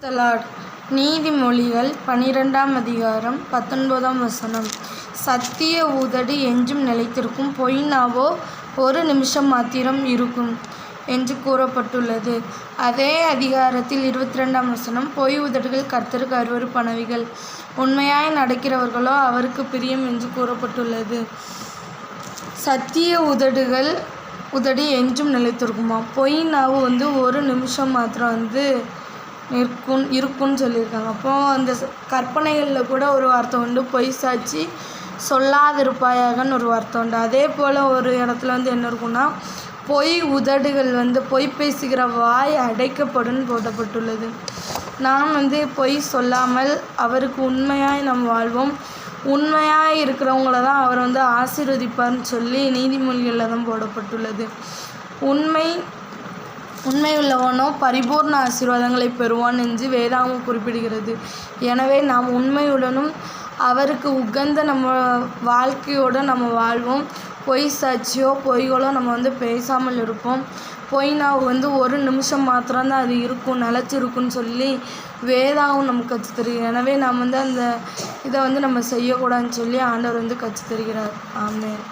தலாட் நீதிமொழிகள் 12ஆம் அதிகாரம் 19ஆம் வசனம். சத்திய உதடு என்றும் நிலைத்திருக்கும், பொய் நாவோ ஒரு நிமிஷம் மாத்திரம் இருக்கும் என்று கூறப்பட்டுள்ளது. அதே அதிகாரத்தில் 22ஆம் வசனம். பொய் உதடுகள் கர்த்தருக்கு அருவருப்பானவைகள், உண்மையாய் நடக்கிறவர்களோ அவருக்கு பிரியம் என்று கூறப்பட்டுள்ளது. சத்திய உதடு என்றும் நிலைத்திருக்குமா, பொய் நாவு ஒரு நிமிஷம் மாத்திரம் இருக்குன்னு சொல்லியிருக்காங்க. அப்போது அந்த கற்பனைகளில் கூட ஒரு வார்த்தை உண்டு, பொய் சாட்சி சொல்லாதிருப்பாயாகன்னு ஒரு வார்த்தை உண்டு. அதே போல் ஒரு இடத்துல என்ன இருக்குன்னா, பொய் உதடுகள் பொய் பேசுகிற வாய் அடைக்கப்படும் போடப்பட்டுள்ளது. நாம் பொய் சொல்லாமல் அவருக்கு உண்மையாய் நாம் வாழ்வோம். உண்மையாக இருக்கிறவங்கள தான் அவர் ஆசீர்வதிப்பார்னு சொல்லி நீதிமொழிகளில் தான் போடப்பட்டுள்ளது. உண்மை உள்ளவனோ பரிபூர்ண ஆசீர்வாதங்களை பெறுவான் என்று வேதாகமம் குறிப்பிடுகிறது. எனவே நாம் உண்மையுடனும் அவருக்கு உகந்த நம்ம வாழ்க்கையோடு நம்ம வாழ்வோம். பொய் சாட்சியோ பொய்களோ நம்ம பேசாமல் இருப்போம். பொய் நாவு ஒரு நிமிஷம் மாத்திரம்தான் அது இருக்கும், நிலச்சிருக்குன்னு சொல்லி வேதாகம் நமக்கு கற்றுத்தருகிறது. எனவே நாம் அந்த இதை நம்ம செய்யக்கூடாதுன்னு சொல்லி ஆண்டவர் கற்றுத்தருகிறார். ஆமென்.